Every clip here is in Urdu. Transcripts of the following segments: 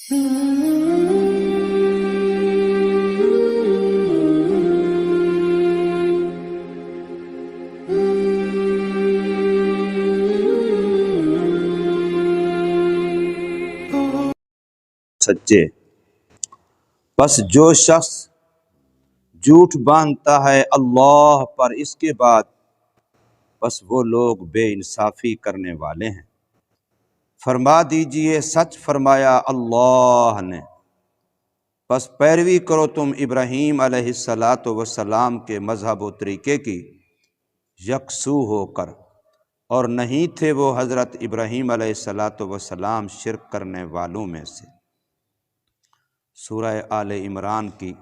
سچے، بس جو شخص جھوٹ باندھتا ہے اللہ پر اس کے بعد، بس وہ لوگ بے انصافی کرنے والے ہیں۔ فرما دیجئے سچ فرمایا اللہ نے، بس پیروی کرو تم ابراہیم علیہ السلام کے مذہب و طریقے کی یکسو ہو کر، اور نہیں تھے وہ حضرت ابراہیم علیہ السلام شرک کرنے والوں میں سے۔ سورہ آل عمران کی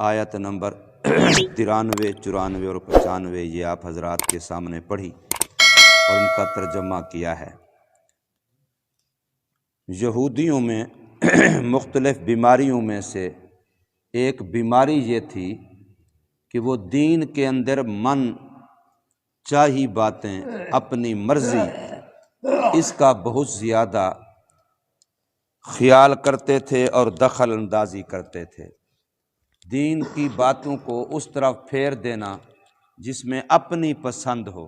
آیت نمبر 93، 94 اور 95 یہ آپ حضرات کے سامنے پڑھی اور ان کا ترجمہ کیا ہے۔ یہودیوں میں مختلف بیماریوں میں سے ایک بیماری یہ تھی کہ وہ دین کے اندر من چاہی باتیں، اپنی مرضی، اس کا بہت زیادہ خیال کرتے تھے اور دخل اندازی کرتے تھے۔ دین کی باتوں کو اس طرف پھیر دینا جس میں اپنی پسند ہو،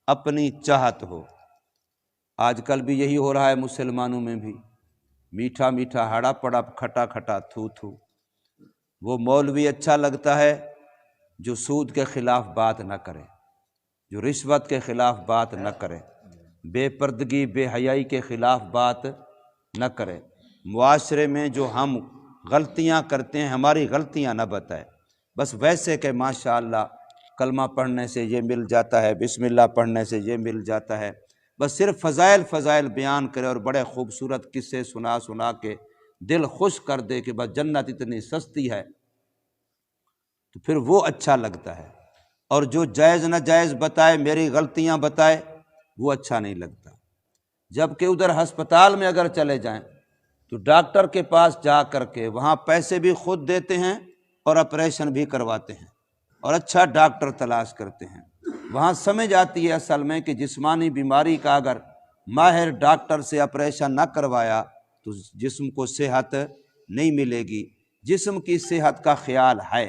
اپنی چاہت ہو۔ آج کل بھی یہی ہو رہا ہے مسلمانوں میں بھی، میٹھا میٹھا ہڑا پڑا، کھٹا کھٹا تھو تھو۔ وہ مولوی اچھا لگتا ہے جو سود کے خلاف بات نہ کرے، جو رشوت کے خلاف بات نہ کرے، بے پردگی بے حیائی کے خلاف بات نہ کرے، معاشرے میں جو ہم غلطیاں کرتے ہیں ہماری غلطیاں نہ بتائے، بس ویسے کہ ماشاءاللہ کلمہ پڑھنے سے یہ مل جاتا ہے، بسم اللہ پڑھنے سے یہ مل جاتا ہے، بس صرف فضائل بیان کرے اور بڑے خوبصورت قصے سنا سنا کے دل خوش کر دے کہ بس جنت اتنی سستی ہے، تو پھر وہ اچھا لگتا ہے۔ اور جو جائز ناجائز بتائے، میری غلطیاں بتائے، وہ اچھا نہیں لگتا۔ جبکہ ادھر ہسپتال میں اگر چلے جائیں تو ڈاکٹر کے پاس جا کر کے وہاں پیسے بھی خود دیتے ہیں اور آپریشن بھی کرواتے ہیں اور اچھا ڈاکٹر تلاش کرتے ہیں۔ وہاں سمجھ آتی ہے اصل میں کہ جسمانی بیماری کا اگر ماہر ڈاکٹر سے آپریشن نہ کروایا تو جسم کو صحت نہیں ملے گی۔ جسم کی صحت کا خیال ہے،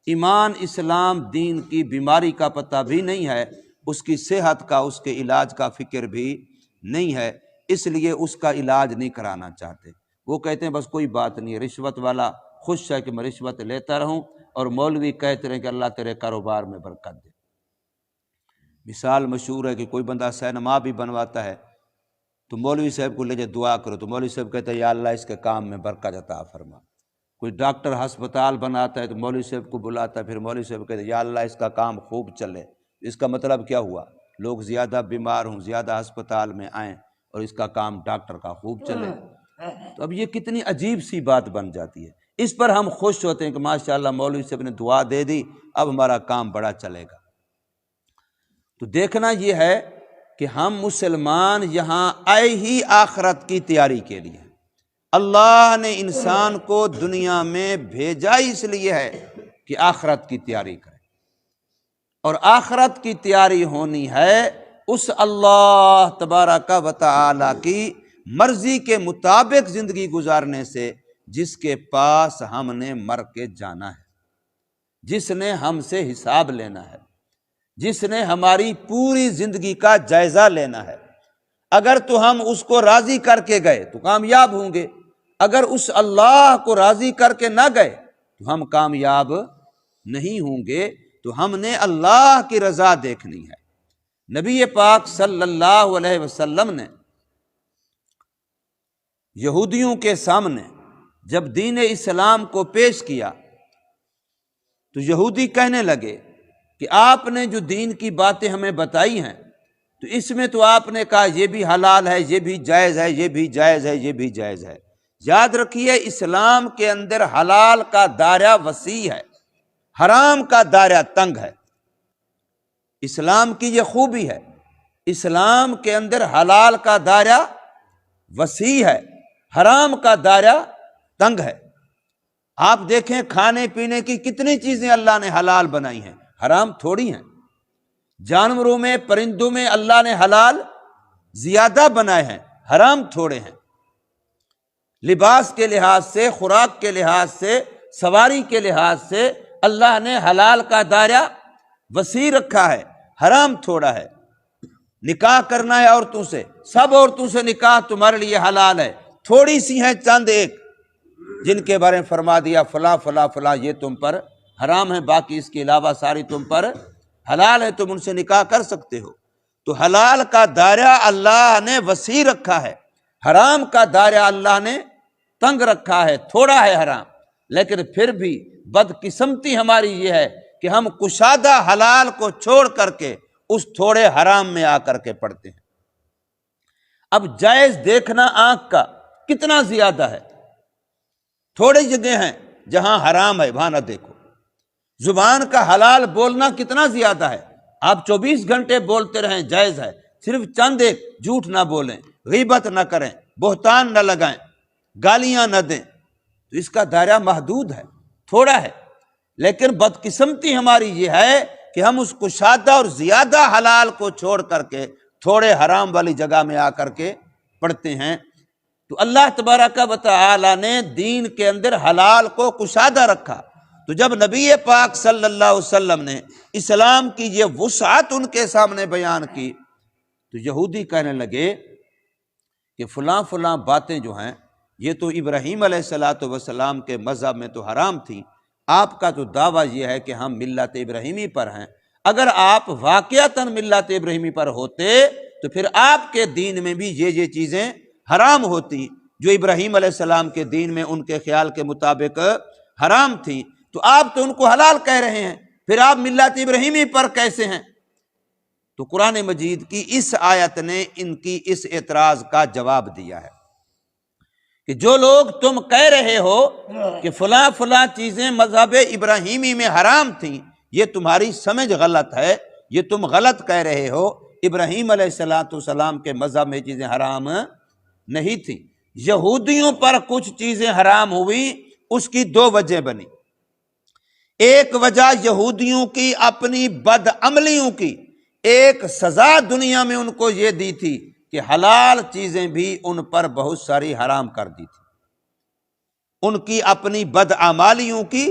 ایمان اسلام دین کی بیماری کا پتہ بھی نہیں ہے، اس کی صحت کا، اس کے علاج کا فکر بھی نہیں ہے، اس لیے اس کا علاج نہیں کرانا چاہتے۔ وہ کہتے ہیں بس کوئی بات نہیں، رشوت والا خوش ہے کہ میں رشوت لیتا رہوں، اور مولوی کہتے رہے کہ اللہ تیرے کاروبار میں برکت دے۔ مثال مشہور ہے کہ کوئی بندہ سینما بھی بنواتا ہے تو مولوی صاحب کو لے جائے دعا کرو، تو مولوی صاحب کہتے ہیں یا اللہ اس کے کام میں برکت عطا فرما۔ کوئی ڈاکٹر ہسپتال بناتا ہے تو مولوی صاحب کو بلاتا ہے، پھر مولوی صاحب کہتے ہیں یا اللہ اس کا کام خوب چلے۔ اس کا مطلب کیا ہوا؟ لوگ زیادہ بیمار ہوں، زیادہ ہسپتال میں آئیں اور اس کا کام ڈاکٹر کا خوب چلے۔ تو اب یہ کتنی عجیب سی بات بن جاتی ہے۔ اس پر ہم خوش ہوتے ہیں کہ ماشاءاللہ مولوی صاحب نے دعا دے دی، اب ہمارا کام بڑا چلے گا۔ تو دیکھنا یہ ہے کہ ہم مسلمان یہاں آئے ہی آخرت کی تیاری کے لیے۔ اللہ نے انسان کو دنیا میں بھیجا اس لیے ہے کہ آخرت کی تیاری کرے، اور آخرت کی تیاری ہونی ہے اس اللہ تبارک و تعالی کی مرضی کے مطابق زندگی گزارنے سے، جس کے پاس ہم نے مر کے جانا ہے، جس نے ہم سے حساب لینا ہے، جس نے ہماری پوری زندگی کا جائزہ لینا ہے۔ اگر تو ہم اس کو راضی کر کے گئے تو کامیاب ہوں گے، اگر اس اللہ کو راضی کر کے نہ گئے تو ہم کامیاب نہیں ہوں گے۔ تو ہم نے اللہ کی رضا دیکھنی ہے۔ نبی پاک صلی اللہ علیہ وسلم نے یہودیوں کے سامنے جب دین اسلام کو پیش کیا تو یہودی کہنے لگے کہ آپ نے جو دین کی باتیں ہمیں بتائی ہیں تو اس میں تو آپ نے کہا یہ بھی حلال ہے، یہ بھی جائز ہے، یہ بھی جائز ہے، یہ بھی جائز ہے۔ یاد رکھیے اسلام کے اندر حلال کا دائرہ وسیع ہے، حرام کا دائرہ تنگ ہے۔ اسلام کی یہ خوبی ہے، اسلام کے اندر حلال کا دائرہ وسیع ہے، حرام کا دائرہ تنگ ہے۔ آپ دیکھیں کھانے پینے کی کتنی چیزیں اللہ نے حلال بنائی ہیں، حرام تھوڑی ہیں۔ جانوروں میں، پرندوں میں اللہ نے حلال زیادہ بنائے ہیں، حرام تھوڑے ہیں۔ لباس کے لحاظ سے، خوراک کے لحاظ سے، سواری کے لحاظ سے اللہ نے حلال کا دائرہ وسیع رکھا ہے، حرام تھوڑا ہے۔ نکاح کرنا ہے عورتوں سے، سب عورتوں سے نکاح تمہارے لیے حلال ہے، تھوڑی سی ہیں چند ایک جن کے بارے میں فرما دیا فلاں فلاں فلاں یہ تم پر حرام ہے، باقی اس کے علاوہ ساری تم پر حلال ہے، تم ان سے نکاح کر سکتے ہو۔ تو حلال کا دائرہ اللہ نے وسیع رکھا ہے، حرام کا دائرہ اللہ نے تنگ رکھا ہے، تھوڑا ہے حرام۔ لیکن پھر بھی بدقسمتی ہماری یہ ہے کہ ہم کشادہ حلال کو چھوڑ کر کے اس تھوڑے حرام میں آ کر کے پڑتے ہیں۔ اب جائز دیکھنا آنکھ کا کتنا زیادہ ہے، تھوڑی جگہ ہیں جہاں حرام ہے وہاں نہ دیکھو۔ زبان کا حلال بولنا کتنا زیادہ ہے، آپ 24 گھنٹے بولتے رہیں جائز ہے، صرف چند ایک جھوٹ نہ بولیں، غیبت نہ کریں، بہتان نہ لگائیں، گالیاں نہ دیں، تو اس کا دائرہ محدود ہے، تھوڑا ہے۔ لیکن بدقسمتی ہماری یہ ہے کہ ہم اس کشادہ اور زیادہ حلال کو چھوڑ کر کے تھوڑے حرام والی جگہ میں آ کر کے پڑھتے ہیں۔ تو اللہ تبارک و تعالی نے دین کے اندر حلال کو کشادہ رکھا۔ تو جب نبی پاک صلی اللہ علیہ وسلم نے اسلام کی یہ وسعت ان کے سامنے بیان کی تو یہودی کہنے لگے کہ فلاں فلاں باتیں جو ہیں یہ تو ابراہیم علیہ السلام کے مذہب میں تو حرام تھیں، آپ کا تو دعویٰ یہ ہے کہ ہم ملت ابراہیمی پر ہیں، اگر آپ واقعتاً ملت ابراہیمی پر ہوتے تو پھر آپ کے دین میں بھی یہ چیزیں حرام ہوتی جو ابراہیم علیہ السلام کے دین میں ان کے خیال کے مطابق حرام تھی، تو آپ تو ان کو حلال کہہ رہے ہیں، پھر آپ ملت ابراہیمی پر کیسے ہیں؟ تو قرآن مجید کی اس آیت نے ان کی اس اعتراض کا جواب دیا ہے کہ جو لوگ تم کہہ رہے ہو کہ فلاں فلاں چیزیں مذہب ابراہیمی میں حرام تھیں، یہ تمہاری سمجھ غلط ہے، یہ تم غلط کہہ رہے ہو، ابراہیم علیہ السلام کے مذہب میں چیزیں حرام نہیں تھیں۔ یہودیوں پر کچھ چیزیں حرام ہوئی، اس کی دو وجہ بنی۔ ایک وجہ یہودیوں کی اپنی بد عملیوں کی ایک سزا دنیا میں ان کو یہ دی تھی کہ حلال چیزیں بھی ان پر بہت ساری حرام کر دی تھی۔ ان کی اپنی بدعمالیوں کی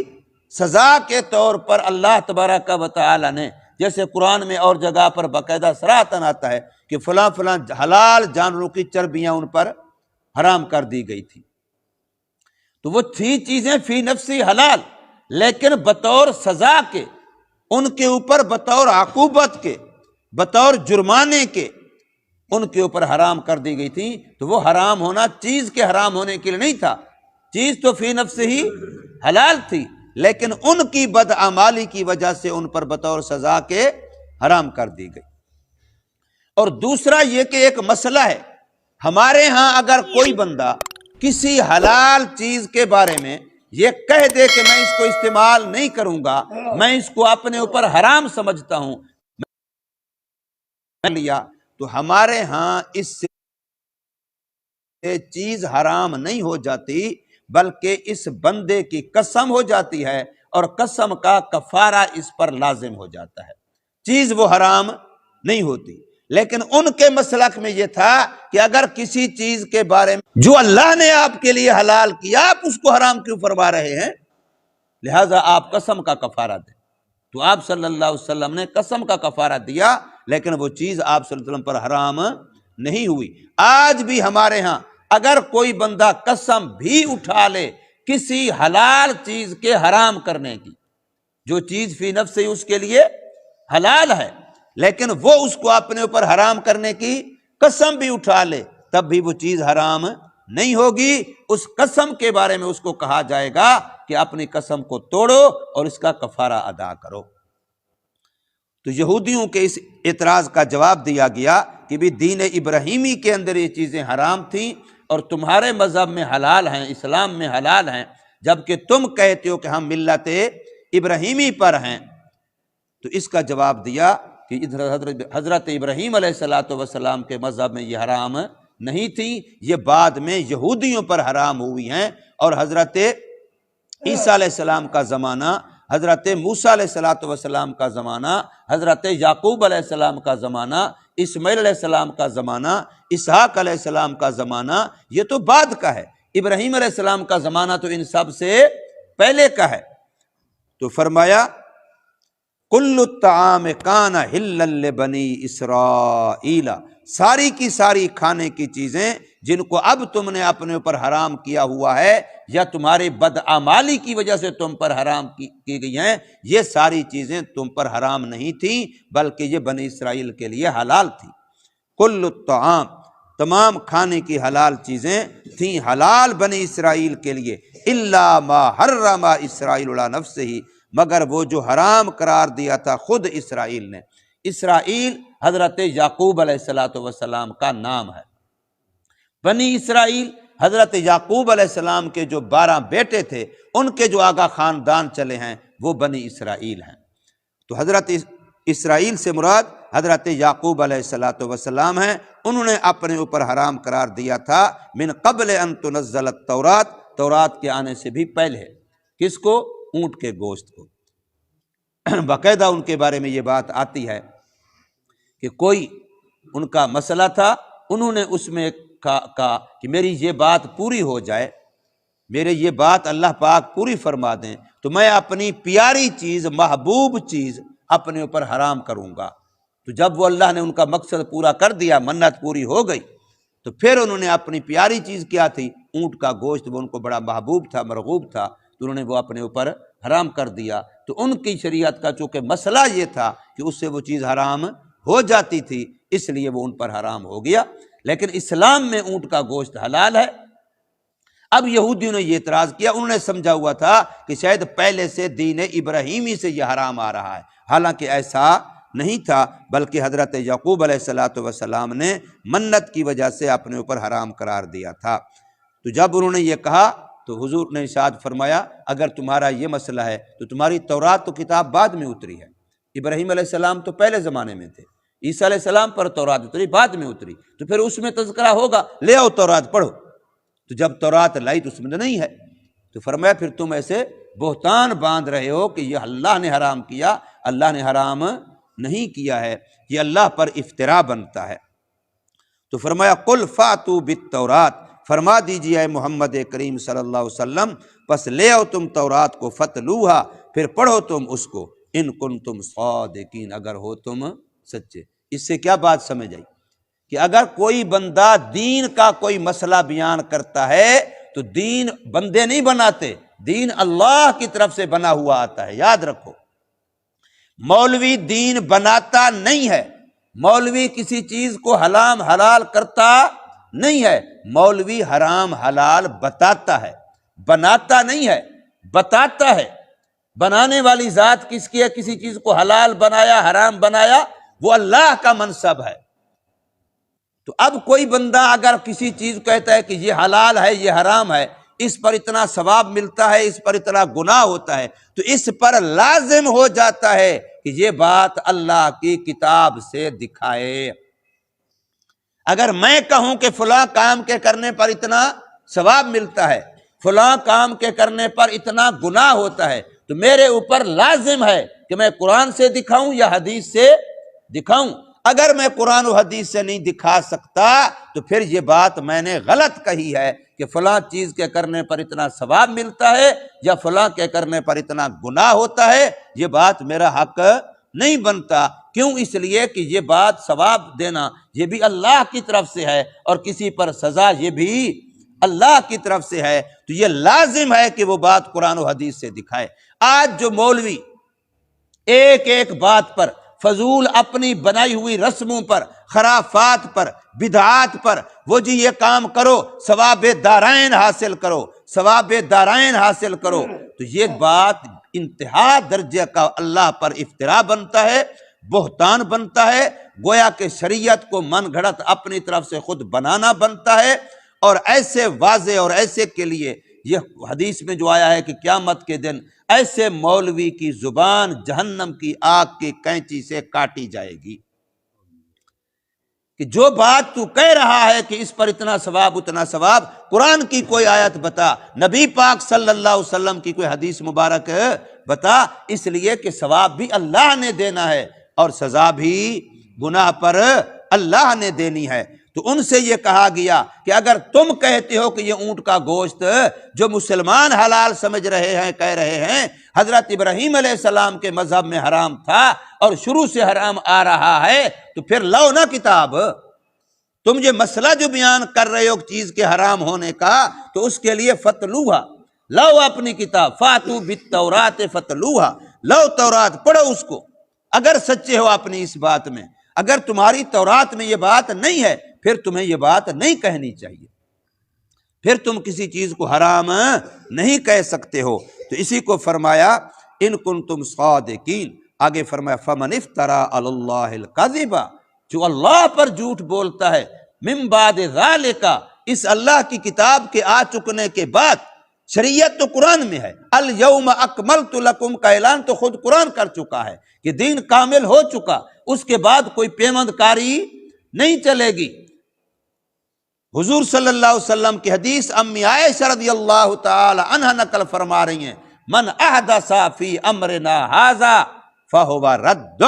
سزا کے طور پر اللہ تبارک و تعالی نے، جیسے قرآن میں اور جگہ پر باقاعدہ صراحتاً آتا ہے کہ فلاں فلاں حلال جانوروں کی چربیاں ان پر حرام کر دی گئی تھی، تو وہ تھی چیزیں فی نفسی حلال، لیکن بطور سزا کے ان کے اوپر، بطور عقوبت کے، بطور جرمانے کے ان کے اوپر حرام کر دی گئی تھی۔ تو وہ حرام ہونا چیز کے حرام ہونے کے لیے نہیں تھا، چیز تو فی نفس ہی حلال تھی، لیکن ان کی بدعمالی کی وجہ سے ان پر بطور سزا کے حرام کر دی گئی۔ اور دوسرا یہ کہ ایک مسئلہ ہے، ہمارے ہاں اگر کوئی بندہ کسی حلال چیز کے بارے میں یہ کہہ دے کہ میں اس کو استعمال نہیں کروں گا، میں اس کو اپنے اوپر حرام سمجھتا ہوں، لیا، تو ہمارے ہاں اس سے چیز حرام نہیں ہو جاتی، بلکہ اس بندے کی قسم ہو جاتی ہے اور قسم کا کفارہ اس پر لازم ہو جاتا ہے، چیز وہ حرام نہیں ہوتی۔ لیکن ان کے مسلک میں یہ تھا کہ اگر کسی چیز کے بارے میں جو اللہ نے آپ کے لیے حلال کیا آپ اس کو حرام کیوں فرما رہے ہیں، لہذا آپ قسم کا کفارہ دیں۔ تو آپ صلی اللہ علیہ وسلم نے قسم کا کفارہ دیا، لیکن وہ چیز آپ صلی اللہ علیہ وسلم پر حرام نہیں ہوئی۔ آج بھی ہمارے ہاں اگر کوئی بندہ قسم بھی اٹھا لے کسی حلال چیز کے حرام کرنے کی، جو چیز فی نفس سے اس کے لیے حلال ہے، لیکن وہ اس کو اپنے اوپر حرام کرنے کی قسم بھی اٹھا لے، تب بھی وہ چیز حرام نہیں ہوگی۔ اس قسم کے بارے میں اس کو کہا جائے گا کہ اپنی قسم کو توڑو اور اس کا کفارہ ادا کرو۔ تو یہودیوں کے اس اعتراض کا جواب دیا گیا کہ بھی دین ابراہیمی کے اندر یہ چیزیں حرام تھیں اور تمہارے مذہب میں حلال ہیں، اسلام میں حلال ہیں، جبکہ تم کہتے ہو کہ ہم ملت ابراہیمی پر ہیں۔ تو اس کا جواب دیا کہ حضرت ابراہیم علیہ السلام کے مذہب میں یہ حرام نہیں تھی، یہ بعد میں یہودیوں پر حرام ہوئی ہیں، اور حضرت عیسیٰ علیہ السلام کا زمانہ، حضرت موسیٰ علیہ السلام کا زمانہ، حضرت یعقوب علیہ السلام کا زمانہ، اسماعیل علیہ السلام کا زمانہ، اسحاق علیہ السلام کا زمانہ، یہ تو بعد کا ہے، ابراہیم علیہ السلام کا زمانہ تو ان سب سے پہلے کا ہے۔ تو فرمایا کل الطعام کان حلا لبنی اسرائیل، ساری کی ساری کھانے کی چیزیں جن کو اب تم نے اپنے اوپر حرام کیا ہوا ہے یا تمہارے بدعمالی کی وجہ سے تم پر حرام کی گئی ہیں، یہ ساری چیزیں تم پر حرام نہیں تھیں بلکہ یہ بنی اسرائیل کے لیے حلال تھی۔ کل الطعام، تمام کھانے کی حلال چیزیں تھیں حلال بنی اسرائیل کے لیے، الا ما حرم اسرائیل علی نفسہ، مگر وہ جو حرام قرار دیا تھا خود اسرائیل نے۔ اسرائیل حضرت یعقوب علیہ السلام کا نام ہے۔ بنی اسرائیل حضرت یعقوب علیہ السلام کے جو 12 بیٹے تھے ان کے جو آگا خاندان چلے ہیں وہ بنی اسرائیل ہیں۔ تو حضرت اسرائیل سے مراد حضرت یعقوب علیہ السلام ہیں، انہوں نے اپنے اوپر حرام قرار دیا تھا من قبل ان تنزل التورات، تورات کے آنے سے بھی پہلے۔ کس کو؟ اونٹ کے گوشت کو۔ باقاعدہ ان کے بارے میں یہ بات آتی ہے کہ کوئی ان کا مسئلہ تھا، انہوں نے اس میں کہا کہ میری یہ بات پوری ہو جائے، میرے یہ بات اللہ پاک پوری فرما دیں تو میں اپنی پیاری چیز، محبوب چیز اپنے اوپر حرام کروں گا۔ تو جب وہ اللہ نے ان کا مقصد پورا کر دیا، منت پوری ہو گئی، تو پھر انہوں نے اپنی پیاری چیز کیا تھی، اونٹ کا گوشت، وہ ان کو بڑا محبوب تھا، مرغوب تھا، تو انہوں نے وہ اپنے اوپر حرام کر دیا۔ تو ان کی شریعت کا چونکہ مسئلہ یہ تھا کہ اس سے وہ چیز حرام ہو جاتی تھی، اس لیے وہ ان پر حرام ہو گیا۔ لیکن اسلام میں اونٹ کا گوشت حلال ہے۔ اب یہودیوں نے یہ اعتراض کیا، انہوں نے سمجھا ہوا تھا کہ شاید پہلے سے دین ابراہیمی سے یہ حرام آ رہا ہے، حالانکہ ایسا نہیں تھا، بلکہ حضرت یعقوب علیہ السلام نے منت کی وجہ سے اپنے اوپر حرام قرار دیا تھا۔ تو جب انہوں نے یہ کہا تو حضور نے ارشاد فرمایا اگر تمہارا یہ مسئلہ ہے تو تمہاری تورات تو کتاب بعد میں اتری ہے، ابراہیم علیہ السلام تو پہلے زمانے میں تھے، عیسیٰ علیہ السلام پر تورات اتری، بعد میں اتری، تو پھر اس میں تذکرہ ہوگا، لے آؤ تورات پڑھو۔ تو جب تورات لائی تو اس میں نہیں ہے، تو فرمایا پھر تم ایسے بہتان باندھ رہے ہو کہ یہ اللہ نے حرام کیا، اللہ نے حرام نہیں کیا ہے، یہ اللہ پر افترا بنتا ہے۔ تو فرمایا قل فاتوا بالتورات، فرما دیجیے اے محمد کریم صلی اللہ علیہ وسلم، پس لے آؤ تم تورات کو، فتلوہا، پھر پڑھو تم اس کو، ان کنتم صادقین، اگر ہو تم سچے۔ اس سے کیا بات سمجھ آئی کہ اگر کوئی بندہ دین کا کوئی مسئلہ بیان کرتا ہے تو دین بندے نہیں بناتے، دین اللہ کی طرف سے بنا ہوا آتا ہے، یاد رکھو۔ مولوی دین بناتا نہیں ہے، مولوی کسی چیز کو حرام حلال کرتا نہیں ہے، مولوی حرام حلال بتاتا ہے، بناتا نہیں ہے، بتاتا ہے۔ بنانے والی ذات کس کی ہے؟ کسی چیز کو حلال بنایا، حرام بنایا، وہ اللہ کا منصب ہے۔ تو اب کوئی بندہ اگر کسی چیز کہتا ہے کہ یہ حلال ہے، یہ حرام ہے، اس پر اتنا ثواب ملتا ہے، اس پر اتنا گناہ ہوتا ہے، تو اس پر لازم ہو جاتا ہے کہ یہ بات اللہ کی کتاب سے دکھائے۔ اگر میں کہوں کہ فلاں کام کے کرنے پر اتنا ثواب ملتا ہے، فلاں کام کے کرنے پر اتنا گناہ ہوتا ہے، تو میرے اوپر لازم ہے کہ میں قرآن سے دکھاؤں یا حدیث سے دکھاؤں۔ اگر میں قرآن و حدیث سے نہیں دکھا سکتا تو پھر یہ بات میں نے غلط کہی ہے کہ فلاں چیز کے کرنے پر اتنا ثواب ملتا ہے یا فلاں کے کرنے پر اتنا گناہ ہوتا ہے، یہ بات میرا حق نہیں بنتا۔ کیوں؟ اس لیے کہ یہ بات ثواب دینا یہ بھی اللہ کی طرف سے ہے، اور کسی پر سزا یہ بھی اللہ کی طرف سے ہے، تو یہ لازم ہے کہ وہ بات قرآن و حدیث سے دکھائے۔ آج جو مولوی ایک ایک بات پر، فضول اپنی بنائی ہوئی رسموں پر، خرافات پر، بدعات پر، وہ جی یہ کام کرو ثواب دارین حاصل کرو، ثواب دارین حاصل کرو، تو یہ بات انتہا درجے کا اللہ پر افترا بنتا ہے، بہتان بنتا ہے، گویا کہ شریعت کو من گھڑت اپنی طرف سے خود بنانا بنتا ہے۔ اور ایسے واضح اور ایسے کے لیے یہ حدیث میں جو آیا ہے کہ قیامت کے دن ایسے مولوی کی زبان جہنم کی آگ کی کینچی سے کاٹی جائے گی کہ جو بات تو کہہ رہا ہے کہ اس پر اتنا ثواب اتنا ثواب، قرآن کی کوئی آیت بتا، نبی پاک صلی اللہ علیہ وسلم کی کوئی حدیث مبارک بتا، اس لیے کہ ثواب بھی اللہ نے دینا ہے اور سزا بھی گناہ پر اللہ نے دینی ہے۔ تو ان سے یہ کہا گیا کہ اگر تم کہتے ہو کہ یہ اونٹ کا گوشت جو مسلمان حلال سمجھ رہے ہیں، کہہ رہے ہیں حضرت ابراہیم علیہ السلام کے مذہب میں حرام تھا اور شروع سے حرام آ رہا ہے، تو پھر لاؤ نا کتاب۔ تم یہ مسئلہ جو بیان کر رہے ہو چیز کے حرام ہونے کا، تو اس کے لیے فتلوہا، لاؤ اپنی کتاب، فاتو بالتورات فتلوہا، لاؤ تورات پڑھو اس کو اگر سچے ہو اپنی اس بات میں۔ اگر تمہاری تورات میں یہ بات نہیں ہے پھر تمہیں یہ بات نہیں کہنی چاہیے، پھر تم کسی چیز کو حرام نہیں کہہ سکتے ہو۔ تو اسی کو فرمایا ان کنتم صادقین، آگے فرمایا فمن افترا علی اللہ الکذب، جو اللہ پر جھوٹ بولتا ہے، من بعد ذالک، اس اللہ کی کتاب کے آ چکنے کے بعد، شریعت تو قرآن میں ہے، الیوم اکملت لکم کا اعلان تو خود قرآن کر چکا ہے کہ دین کامل ہو چکا، اس کے بعد کوئی پیمند کاری نہیں چلے گی۔ حضور صلی اللہ علیہ وسلم کی حدیث امی عائشہ رضی اللہ تعالی عنہ نقل فرما رہی ہیں، من احدث فی امرنا ھذا فہو رد،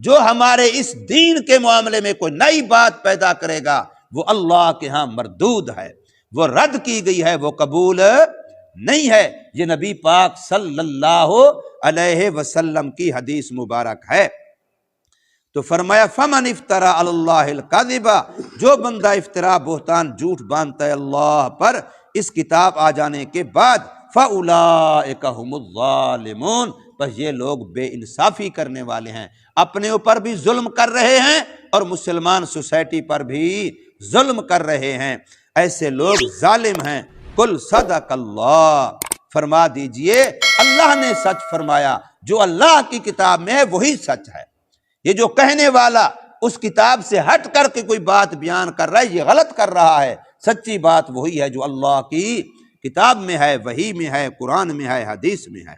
جو ہمارے اس دین کے معاملے میں کوئی نئی بات پیدا کرے گا وہ اللہ کے ہاں مردود ہے، وہ رد کی گئی ہے، وہ قبول نہیں ہے۔ یہ نبی پاک صلی اللہ علیہ وسلم کی حدیث مبارک ہے۔ تو فرمایا فمن افترا علی اللہ الکذب، جو بندہ افطرا بہتان جھوٹ باندھتا ہے اللہ پر اس کتاب آ جانے کے بعد، فاولئک هم الظالمون، بس یہ لوگ بے انصافی کرنے والے ہیں، اپنے اوپر بھی ظلم کر رہے ہیں اور مسلمان سوسائٹی پر بھی ظلم کر رہے ہیں، ایسے لوگ ظالم ہیں۔ قل صدق اللہ، فرما دیجئے اللہ نے سچ فرمایا، جو اللہ کی کتاب میں ہے وہی سچ ہے۔ یہ جو کہنے والا اس کتاب سے ہٹ کر کے کوئی بات بیان کر رہا ہے یہ غلط کر رہا ہے، سچی بات وہی ہے جو اللہ کی کتاب میں ہے، وحی میں ہے، قرآن میں ہے، حدیث میں ہے۔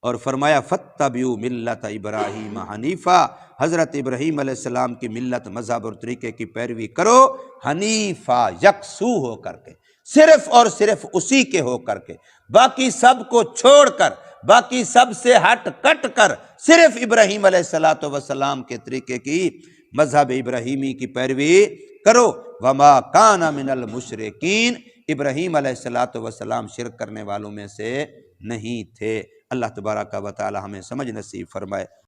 اور فرمایا فاتبعوا ملت ابراہیم حنیفا، حضرت ابراہیم علیہ السلام کی ملت، مذہب اور طریقے کی پیروی کرو، حنیفا، یکسو ہو کر کے، صرف اور صرف اسی کے ہو کر کے، باقی سب کو چھوڑ کر، باقی سب سے ہٹ کٹ کر صرف ابراہیم علیہ السلام کے طریقے کی، مذہب ابراہیمی کی پیروی کرو۔ وما کان من المشرکین، ابراہیم علیہ السلام شرک کرنے والوں میں سے نہیں تھے۔ اللہ تبارک و تعالی ہمیں سمجھ نصیب فرمائے۔